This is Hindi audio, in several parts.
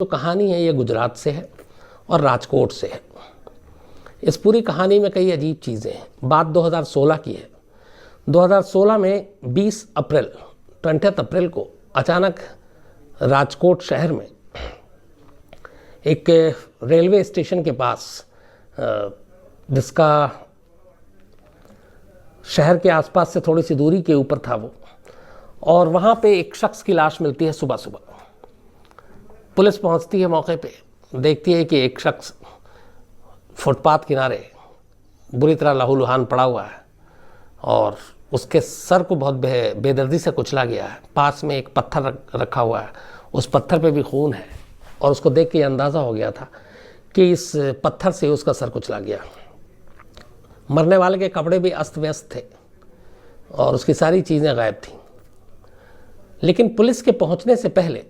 जो कहानी है ये गुजरात से है और राजकोट से है। इस पूरी कहानी में कई अजीब चीज़ें हैं। बात 2016 की है। 2016 में 20 अप्रैल को अचानक राजकोट शहर में एक रेलवे स्टेशन के पास, जिसका शहर के आसपास से थोड़ी सी दूरी के ऊपर था वो, और वहाँ पे एक शख्स की लाश मिलती है सुबह सुबह। पुलिस पहुंचती है मौके पे, देखती है कि एक शख्स फुटपाथ किनारे बुरी तरह लहूलुहान पड़ा हुआ है और उसके सर को बहुत बेदर्दी से कुचला गया है। पास में एक पत्थर रखा हुआ है, उस पत्थर पे भी खून है और उसको देख के अंदाज़ा हो गया था कि इस पत्थर से उसका सर कुचला गया। मरने वाले के कपड़े भी अस्त व्यस्त थे और उसकी सारी चीज़ें गायब थीं। लेकिन पुलिस के पहुंचने से पहले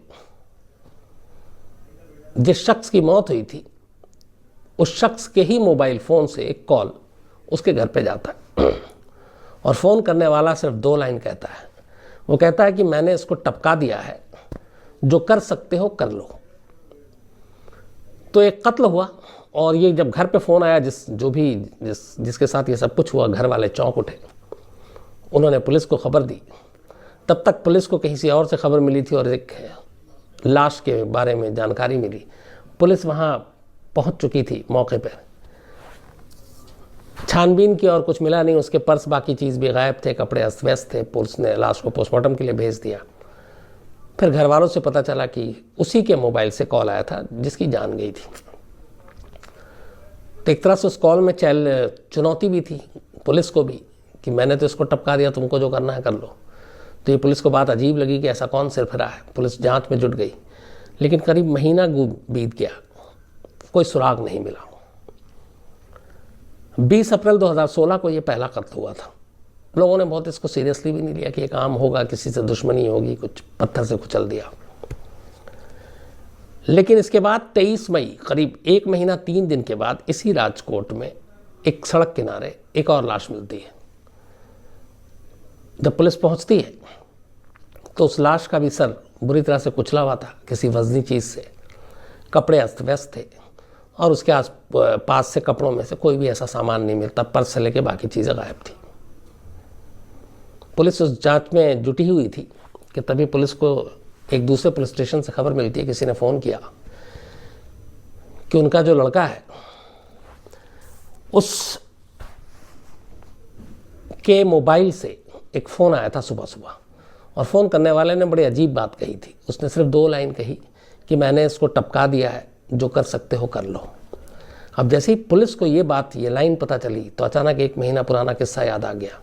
जिस शख्स की मौत हुई थी, उस शख्स के ही मोबाइल फ़ोन से एक कॉल उसके घर पे जाता है और फ़ोन करने वाला सिर्फ 2 लाइन कहता है। वो कहता है कि मैंने इसको टपका दिया है, जो कर सकते हो कर लो। तो एक कत्ल हुआ और ये जब घर पे फ़ोन आया, जिसके साथ ये सब कुछ हुआ, घर वाले चौंक उठे। उन्होंने पुलिस को खबर दी। तब तक पुलिस को कहीं से और से खबर मिली थी और एक लाश के बारे में जानकारी मिली। पुलिस वहाँ पहुँच चुकी थी मौके पर। छानबीन की और कुछ मिला नहीं। उसके पर्स, बाकी चीज़ भी गायब थे, कपड़े अस्त व्यस्त थे। पुलिस ने लाश को पोस्टमार्टम के लिए भेज दिया। फिर घर वालों से पता चला कि उसी के मोबाइल से कॉल आया था जिसकी जान गई थी। तो एक तरह से उस कॉल में चुनौती भी थी पुलिस को भी कि मैंने तो इसको टपका दिया, तुमको जो करना है कर लो। तो ये पुलिस को बात अजीब लगी कि ऐसा कौन सिर फिरा है। पुलिस जांच में जुट गई, लेकिन करीब महीना बीत गया, कोई सुराग नहीं मिला। 20 अप्रैल 2016 को ये पहला कत्ल हुआ था। लोगों ने बहुत इसको सीरियसली भी नहीं लिया कि एक आम होगा, किसी से दुश्मनी होगी, कुछ पत्थर से कुचल दिया। लेकिन इसके बाद 23 मई, करीब 1 महीना 3 दिन के बाद, इसी राजकोट में एक सड़क किनारे एक और लाश मिलती है। जब पुलिस पहुंचती है तो उस लाश का भी सर बुरी तरह से कुचला हुआ था किसी वजनी चीज़ से। कपड़े अस्त व्यस्त थे और उसके पास से कपड़ों में से कोई भी ऐसा सामान नहीं मिलता। पर्स से लेके बाकी चीज़ें गायब थी। पुलिस उस जांच में जुटी हुई थी कि तभी पुलिस को एक दूसरे पुलिस स्टेशन से खबर मिलती है। किसी ने फ़ोन किया कि उनका जो लड़का है उस के मोबाइल से एक फ़ोन आया था सुबह सुबह, और फ़ोन करने वाले ने बड़ी अजीब बात कही थी। उसने सिर्फ 2 लाइन कही कि मैंने इसको टपका दिया है, जो कर सकते हो कर लो। अब जैसे ही पुलिस को ये लाइन पता चली तो अचानक 1 महीना पुराना किस्सा याद आ गया।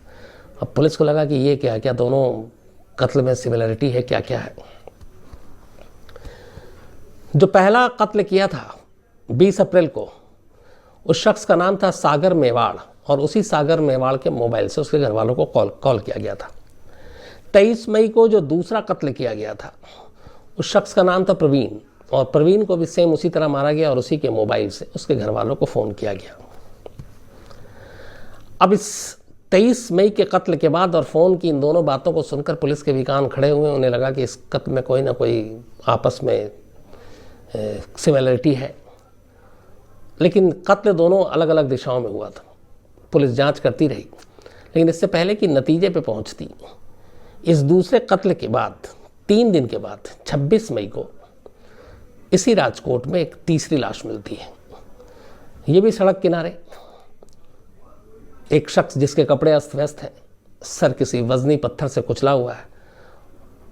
अब पुलिस को लगा कि ये क्या दोनों कत्ल में सिमिलरिटी है, क्या क्या है। जो पहला कत्ल किया था 20 अप्रैल को, उस शख्स का नाम था सागर मेवाड़, और उसी सागर मेवाड़ के मोबाइल से उसके घर वालों को कॉल किया गया था। 23 मई को जो दूसरा कत्ल किया गया था, उस शख्स का नाम था प्रवीण, और प्रवीण को भी सेम उसी तरह मारा गया और उसी के मोबाइल से उसके घर वालों को फ़ोन किया गया। अब इस 23 मई के कत्ल के बाद और फ़ोन की इन दोनों बातों को सुनकर पुलिस के भी कान खड़े हुए। उन्हें लगा कि इस कत्ल में कोई ना कोई आपस में सिमिलरिटी है, लेकिन कत्ल दोनों अलग अलग दिशाओं में हुआ था। पुलिस जांच करती रही, लेकिन इससे पहले कि नतीजे पे पहुंचती, इस दूसरे कत्ल के बाद 3 दिन के बाद 26 मई को इसी राजकोट में एक तीसरी लाश मिलती है। ये भी सड़क किनारे एक शख्स जिसके कपड़े अस्त व्यस्त हैं, सर किसी वजनी पत्थर से कुचला हुआ है,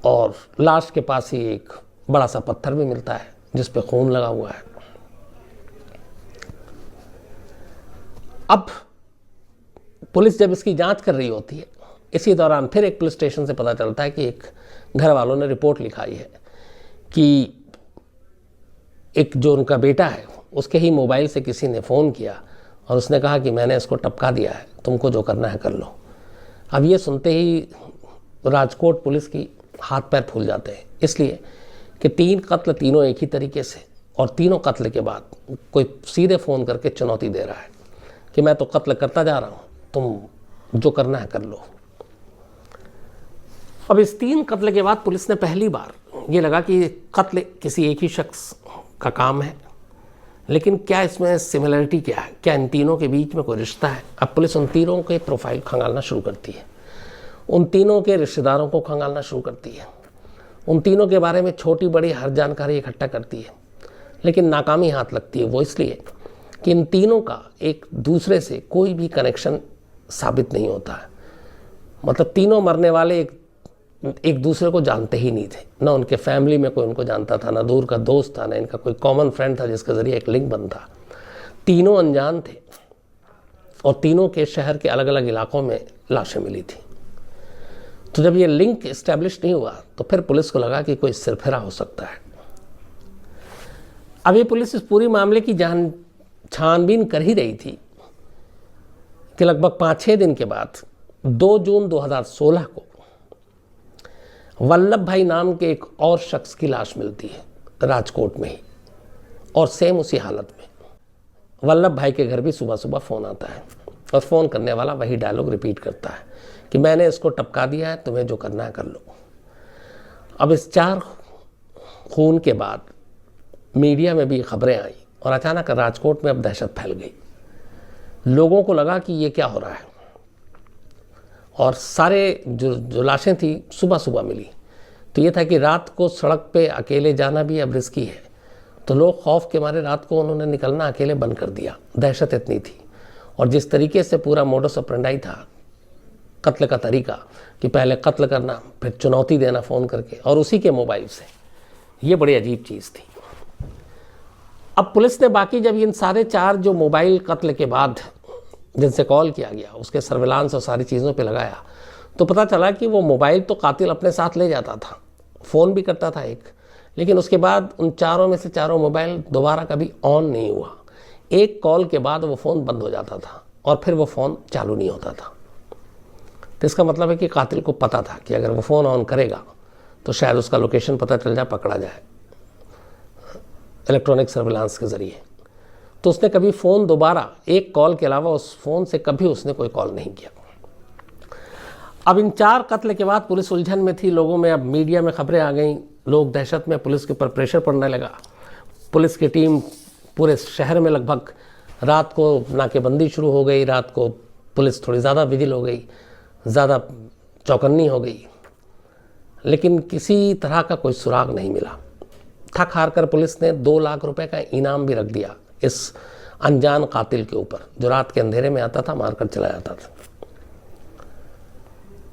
और लाश के पास ही एक बड़ा सा पत्थर भी मिलता है जिस पे खून लगा हुआ है। अब पुलिस जब इसकी जांच कर रही होती है, इसी दौरान फिर एक पुलिस स्टेशन से पता चलता है कि एक घर वालों ने रिपोर्ट लिखाई है कि एक जो उनका बेटा है, उसके ही मोबाइल से किसी ने फ़ोन किया और उसने कहा कि मैंने इसको टपका दिया है, तुमको जो करना है कर लो। अब ये सुनते ही राजकोट पुलिस की हाथ पैर फूल जाते हैं, इसलिए कि 3 कत्ल तीनों एक ही तरीके से, और तीनों कत्ल के बाद कोई सीधे फ़ोन करके चुनौती दे रहा है कि मैं तो कत्ल करता जा रहा हूँ, तुम जो करना है कर लो। अब इस 3 कत्ल के बाद पुलिस ने पहली बार ये लगा कि कत्ल किसी एक ही शख्स का काम है, लेकिन क्या इसमें सिमिलरिटी क्या है, क्या इन तीनों के बीच में कोई रिश्ता है? अब पुलिस उन तीनों के प्रोफाइल खंगालना शुरू करती है, उन तीनों के रिश्तेदारों को खंगालना शुरू करती है, उन तीनों के बारे में छोटी बड़ी हर जानकारी इकट्ठा करती है, लेकिन नाकामी हाथ लगती है। वो इसलिए कि इन तीनों का एक दूसरे से कोई भी कनेक्शन साबित नहीं होता है। मतलब तीनों मरने वाले एक दूसरे को जानते ही नहीं थे, ना उनके फैमिली में कोई उनको जानता था, ना दूर का दोस्त था, ना इनका कोई कॉमन फ्रेंड था जिसके ज़रिए एक लिंक बनता। तीनों अनजान थे और तीनों के शहर के अलग अलग इलाकों में लाशें मिली थी। तो जब ये लिंक इस्टेब्लिश नहीं हुआ तो फिर पुलिस को लगा कि कोई सिरफिरा हो सकता है। अब ये पुलिस इस पूरी मामले की छानबीन कर ही रही थी कि लगभग 5-6 दिन के बाद 2 जून 2016 को वल्लभ भाई नाम के एक और शख्स की लाश मिलती है राजकोट में ही, और सेम उसी हालत में। वल्लभ भाई के घर भी सुबह सुबह फ़ोन आता है और फ़ोन करने वाला वही डायलॉग रिपीट करता है कि मैंने इसको टपका दिया है, तुम्हें जो करना है कर लो। अब इस 4 खून के बाद मीडिया में भी खबरें आई और अचानक राजकोट में अब दहशत फैल गई। लोगों को लगा कि ये क्या हो रहा है, और सारे जो लाशें थी सुबह सुबह मिली। तो ये था कि रात को सड़क पे अकेले जाना भी अब रिस्की है, तो लोग खौफ के मारे रात को उन्होंने निकलना अकेले बंद कर दिया। दहशत इतनी थी, और जिस तरीके से पूरा मोडस ऑपरेंडाई था कत्ल का तरीका कि पहले कत्ल करना, फिर चुनौती देना फ़ोन करके, और उसी के मोबाइल से, ये बड़ी अजीब चीज़ थी। अब पुलिस ने बाकी जब इन सारे 4 जो मोबाइल कत्ल के बाद जिनसे कॉल किया गया उसके सर्विलांस और सारी चीज़ों पे लगाया, तो पता चला कि वो मोबाइल तो कातिल अपने साथ ले जाता था, फ़ोन भी करता था एक, लेकिन उसके बाद उन चारों में से चारों मोबाइल दोबारा कभी ऑन नहीं हुआ। एक कॉल के बाद वो फ़ोन बंद हो जाता था और फिर वो फ़ोन चालू नहीं होता था। तो इसका मतलब है कि कातिल को पता था कि अगर वो फ़ोन ऑन करेगा तो शायद उसका लोकेशन पता चल जाए, पकड़ा जाए इलेक्ट्रॉनिक सर्विलांस के ज़रिए। तो उसने कभी फ़ोन दोबारा एक कॉल के अलावा उस फ़ोन से कभी उसने कोई कॉल नहीं किया। अब इन 4 कत्ल के बाद पुलिस उलझन में थी, लोगों में अब मीडिया में खबरें आ गईं, लोग दहशत में, पुलिस के ऊपर प्रेशर पड़ने लगा। पुलिस की टीम पूरे शहर में लगभग रात को नाकेबंदी शुरू हो गई, रात को पुलिस थोड़ी ज़्यादा विजिल हो गई, ज़्यादा चौकन्नी हो गई, लेकिन किसी तरह का कोई सुराग नहीं मिला। थक हार कर पुलिस ने 2 लाख रुपए का इनाम भी रख दिया इस अनजान कातिल के ऊपर, जो रात के अंधेरे में आता था, मारकर चला जाता था।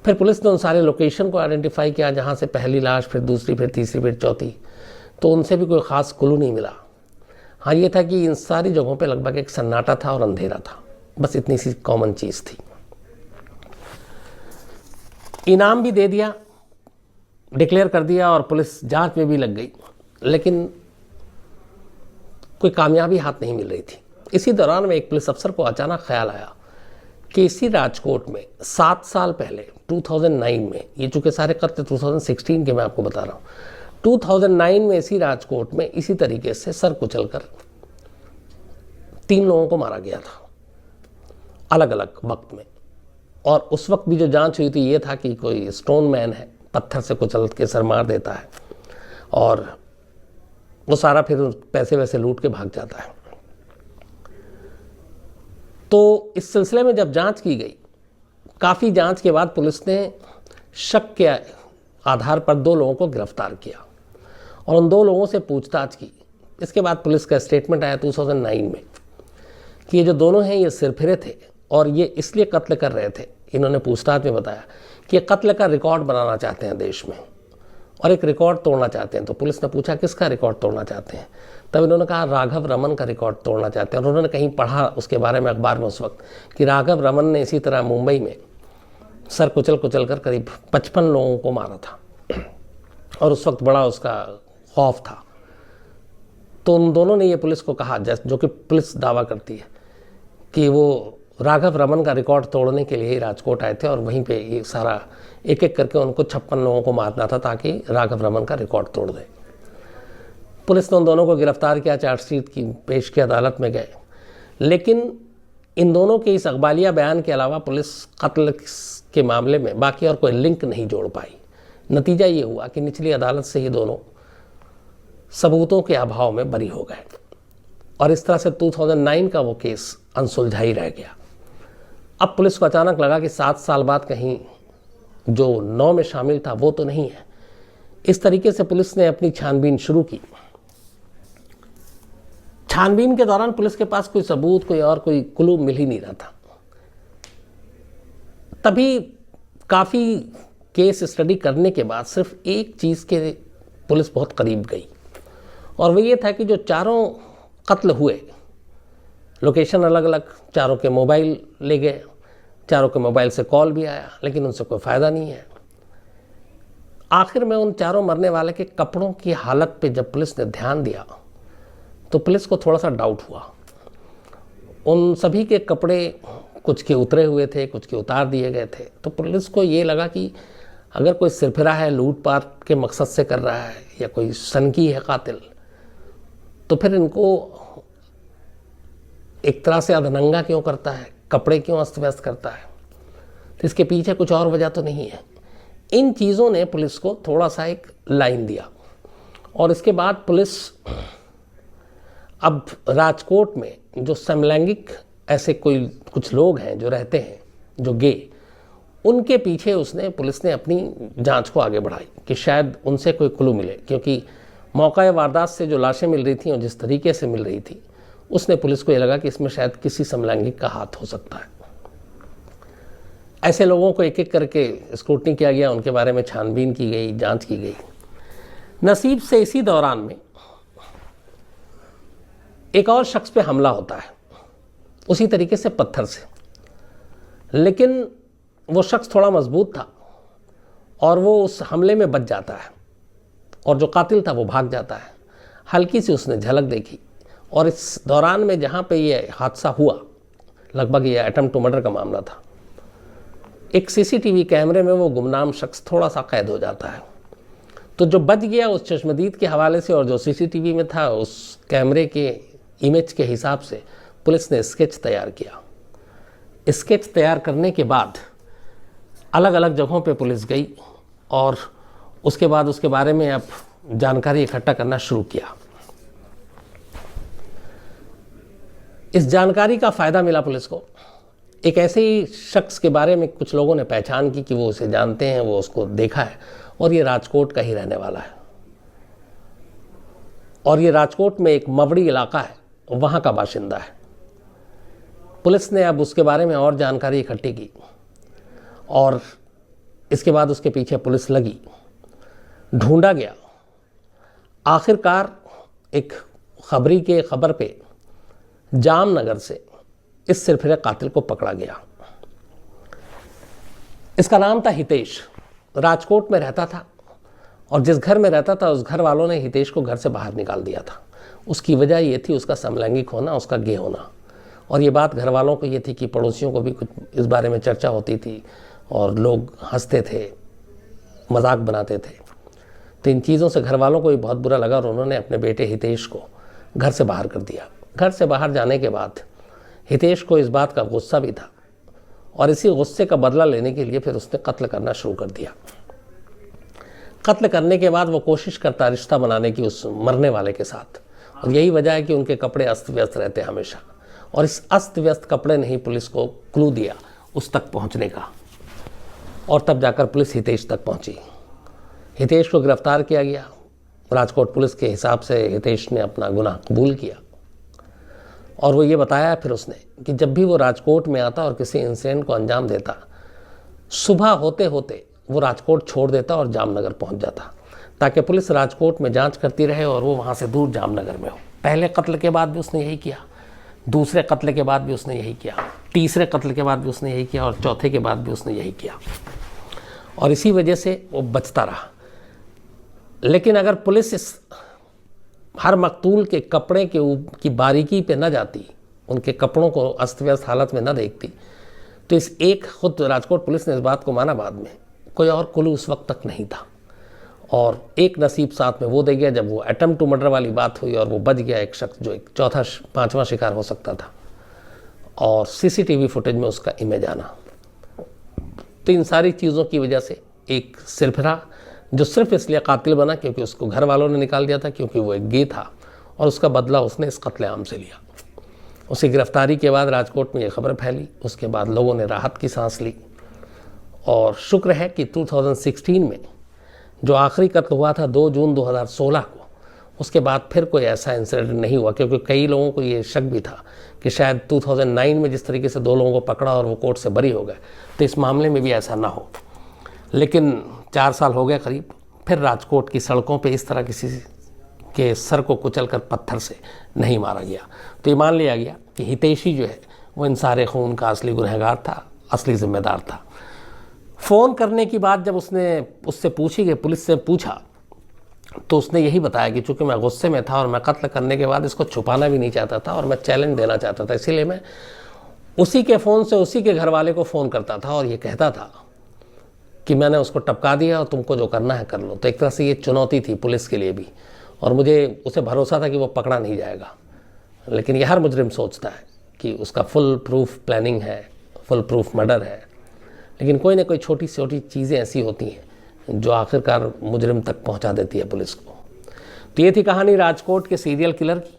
फिर पुलिस ने उन सारे लोकेशन को आइडेंटिफाई किया जहाँ से पहली लाश, फिर दूसरी, फिर तीसरी, फिर चौथी, तो उनसे भी कोई ख़ास क्लू नहीं मिला। हाँ, ये था कि इन सारी जगहों पे लगभग एक सन्नाटा था और अंधेरा था, बस इतनी सी कॉमन चीज़ थी। इनाम भी दे दिया, डिक्लेयर कर दिया, और पुलिस जांच में भी लग गई, लेकिन कोई कामयाबी हाथ नहीं मिल रही थी। इसी दौरान में एक पुलिस अफसर को अचानक ख्याल आया कि इसी राजकोट में 7 साल पहले 2009 में, ये चूँकि सारे कत्ल 2016 के मैं आपको बता रहा हूँ, 2009 में इसी राजकोट में इसी तरीके से सर कुचलकर 3 लोगों को मारा गया था अलग अलग वक्त में। और उस वक्त भी जो जांच हुई थी ये था कि कोई स्टोन मैन है, पत्थर से कुचल के सर मार देता है और वो सारा फिर पैसे वैसे लूट के भाग जाता है। तो इस सिलसिले में जब जांच की गई, काफ़ी जांच के बाद पुलिस ने शक के आधार पर 2 लोगों को गिरफ्तार किया और उन 2 लोगों से पूछताछ की। इसके बाद पुलिस का स्टेटमेंट आया 2009 में कि ये जो दोनों हैं ये सिरफिरे थे और ये इसलिए कत्ल कर रहे थे। इन्होंने पूछताछ में बताया कि ये कत्ल का रिकॉर्ड बनाना चाहते हैं देश में और एक रिकॉर्ड तोड़ना चाहते हैं। तो पुलिस ने पूछा किसका रिकॉर्ड तोड़ना चाहते हैं, तब इन्होंने कहा राघव रमन का रिकॉर्ड तोड़ना चाहते हैं। और उन्होंने कहीं पढ़ा उसके बारे में अखबार में उस वक्त कि राघव रमन ने इसी तरह मुंबई में सर कुचल कर करीब 55 लोगों को मारा था और उस वक्त बड़ा उसका खौफ था। तो उन दोनों ने ये पुलिस को कहा, जो कि पुलिस दावा करती है कि वो राघव रमन का रिकॉर्ड तोड़ने के लिए ही राजकोट आए थे और वहीं पे ये सारा एक एक करके उनको 56 लोगों को मारना था ताकि राघव रमन का रिकॉर्ड तोड़ दे। पुलिस ने उन दोनों को गिरफ्तार किया, चार्जशीट की पेश की, अदालत में गए। लेकिन इन दोनों के इस अखबालिया बयान के अलावा पुलिस कत्ल के मामले में बाकी और कोई लिंक नहीं जोड़ पाई। नतीजा ये हुआ कि निचली अदालत से ये दोनों सबूतों के अभाव में बरी हो गए और इस तरह से 2009 का वो केस अनसुलझा ही रह गया। अब पुलिस को अचानक लगा कि 7 साल बाद कहीं जो 9 में शामिल था वो तो नहीं है। इस तरीके से पुलिस ने अपनी छानबीन शुरू की। छानबीन के दौरान पुलिस के पास कोई सबूत, कोई क्लू मिल ही नहीं रहा था। तभी काफ़ी केस स्टडी करने के बाद सिर्फ एक चीज़ के पुलिस बहुत करीब गई और वो ये था कि जो चारों कत्ल हुए, लोकेशन अलग अलग, चारों के मोबाइल ले गए, चारों के मोबाइल से कॉल भी आया, लेकिन उनसे कोई फ़ायदा नहीं है। आखिर में उन चारों मरने वाले के कपड़ों की हालत पे जब पुलिस ने ध्यान दिया तो पुलिस को थोड़ा सा डाउट हुआ। उन सभी के कपड़े कुछ के उतरे हुए थे, कुछ के उतार दिए गए थे। तो पुलिस को ये लगा कि अगर कोई सिरफिरा है, लूटपाट के मकसद से कर रहा है या कोई सनकी है कातिल, तो फिर इनको एक तरह से अधनंगा क्यों करता है, कपड़े क्यों अस्त व्यस्त करता है, तो इसके पीछे कुछ और वजह तो नहीं है। इन चीज़ों ने पुलिस को थोड़ा सा एक लाइन दिया और इसके बाद पुलिस अब राजकोट में जो समलैंगिक ऐसे कुछ लोग हैं जो रहते हैं, जो गे, उनके पीछे पुलिस ने अपनी जांच को आगे बढ़ाई कि शायद उनसे कोई क्लू मिले, क्योंकि मौका वारदात से जो लाशें मिल रही थी और जिस तरीके से मिल रही थी, उसने पुलिस को ये लगा कि इसमें शायद किसी समलैंगिक का हाथ हो सकता है। ऐसे लोगों को एक एक करके स्क्रूटनी किया गया, उनके बारे में छानबीन की गई, जांच की गई। नसीब से इसी दौरान में एक और शख्स पे हमला होता है, उसी तरीके से पत्थर से, लेकिन वो शख्स थोड़ा मजबूत था और वो उस हमले में बच जाता है और जो कातिल था वो भाग जाता है। हल्की सी उसने झलक देखी और इस दौरान में जहाँ पे ये हादसा हुआ, लगभग ये अटेम्प्ट टू मर्डर का मामला था, एक सीसीटीवी कैमरे में वो गुमनाम शख्स थोड़ा सा कैद हो जाता है। तो जो बच गया उस चश्मदीद के हवाले से और जो सीसीटीवी में था उस कैमरे के इमेज के हिसाब से पुलिस ने स्केच तैयार किया। स्केच तैयार करने के बाद अलग अलग जगहों पे पुलिस गई और उसके बाद उसके बारे में अब जानकारी इकट्ठा करना शुरू किया। इस जानकारी का फ़ायदा मिला पुलिस को। एक ऐसे ही शख्स के बारे में कुछ लोगों ने पहचान की कि वो उसे जानते हैं, वो उसको देखा है और ये राजकोट का ही रहने वाला है और ये राजकोट में एक मवड़ी इलाका है, वहाँ का बाशिंदा है। पुलिस ने अब उसके बारे में और जानकारी इकट्ठी की और इसके बाद उसके पीछे पुलिस लगी, ढूंढा गया। आखिरकार एक खबरी के खबर पे जामनगर से इस सिरफिरे कातिल को पकड़ा गया। इसका नाम था हितेश, राजकोट में रहता था और जिस घर में रहता था उस घर वालों ने हितेश को घर से बाहर निकाल दिया था। उसकी वजह ये थी उसका समलैंगिक होना, उसका गे होना। और ये बात घर वालों को ये थी कि पड़ोसियों को भी कुछ इस बारे में चर्चा होती थी और लोग हंसते थे, मजाक बनाते थे। तो इन चीज़ों से घर वालों को भी बहुत बुरा लगा और उन्होंने अपने बेटे हितेश को घर से बाहर कर दिया। घर से बाहर जाने के बाद हितेश को इस बात का गुस्सा भी था और इसी गुस्से का बदला लेने के लिए फिर उसने कत्ल करना शुरू कर दिया। कत्ल करने के बाद वो कोशिश करता रिश्ता बनाने की उस मरने वाले के साथ, और यही वजह है कि उनके कपड़े अस्त व्यस्त रहते हमेशा। और इस अस्त व्यस्त कपड़े ने ही पुलिस को क्लू दिया उस तक पहुंचने का और तब जाकर पुलिस हितेश तक पहुंची। हितेश को गिरफ्तार किया गया। राजकोट पुलिस के हिसाब से हितेश ने अपना गुनाह कबूल किया और वो ये बताया फिर उसने कि जब भी वो राजकोट में आता और किसी इंसिडेंट को अंजाम देता, सुबह होते होते वो राजकोट छोड़ देता और जामनगर पहुंच जाता ताकि पुलिस राजकोट में जांच करती रहे और वो वहाँ से दूर जामनगर में हो। पहले कत्ल के बाद भी उसने यही किया, दूसरे कत्ल के बाद भी उसने यही किया, तीसरे कत्ल के बाद भी उसने यही किया और चौथे के बाद भी उसने यही किया और इसी वजह से वो बचता रहा। लेकिन अगर पुलिस इस हर मकतूल के कपड़े की बारीकी पे न जाती, उनके कपड़ों को अस्त व्यस्त हालत में न देखती, तो इस एक खुद राजकोट पुलिस ने इस बात को माना बाद में, कोई और क्लू उस वक्त तक नहीं था। और एक नसीब साथ में वो दे गया जब वो अटेम्प्ट टू मर्डर वाली बात हुई और वो बच गया एक शख्स जो एक चौथा पांचवा शिकार हो सकता था और सीसीटीवी फुटेज में उसका इमेज आना। तो इन सारी चीज़ों की वजह से एक सिरफिरा जो सिर्फ इसलिए कातिल बना क्योंकि उसको घर वालों ने निकाल दिया था, क्योंकि वो एक गे था और उसका बदला उसने इस कत्लेआम से लिया। उसकी गिरफ्तारी के बाद राजकोट में ये खबर फैली, उसके बाद लोगों ने राहत की सांस ली। और शुक्र है कि 2016 में जो आखिरी कत्ल हुआ था 2 जून 2016 को, उसके बाद फिर कोई ऐसा इंसिडेंट नहीं हुआ, क्योंकि कई लोगों को ये शक भी था कि शायद 2009 में जिस तरीके से 2 लोगों को पकड़ा और वो कोर्ट से बरी हो गए, तो इस मामले में भी ऐसा ना हो। लेकिन 4 साल हो गए करीब, फिर राजकोट की सड़कों पे इस तरह किसी के सर को कुचलकर पत्थर से नहीं मारा गया। तो ये मान लिया गया कि हितैषी जो है वो इन सारे खून का असली गुनहगार था, असली जिम्मेदार था। फ़ोन करने की बात जब उससे पूछी गई, पुलिस से पूछा, तो उसने यही बताया कि चूँकि मैं गुस्से में था और मैं कत्ल करने के बाद इसको छुपाना भी नहीं चाहता था और मैं चैलेंज देना चाहता था, इसीलिए मैं उसी के फ़ोन से उसी के घर वाले को फ़ोन करता था और ये कहता था कि मैंने उसको टपका दिया और तुमको जो करना है कर लो। तो एक तरह से ये चुनौती थी पुलिस के लिए भी, और मुझे उसे भरोसा था कि वो पकड़ा नहीं जाएगा। लेकिन ये हर मुजरिम सोचता है कि उसका फुल प्रूफ प्लानिंग है, फुल प्रूफ मर्डर है, लेकिन कोई ना कोई छोटी छोटी चीज़ें ऐसी होती हैं जो आखिरकार मुजरिम तक पहुंचा देती है पुलिस को। तो ये थी कहानी राजकोट के सीरियल किलर की।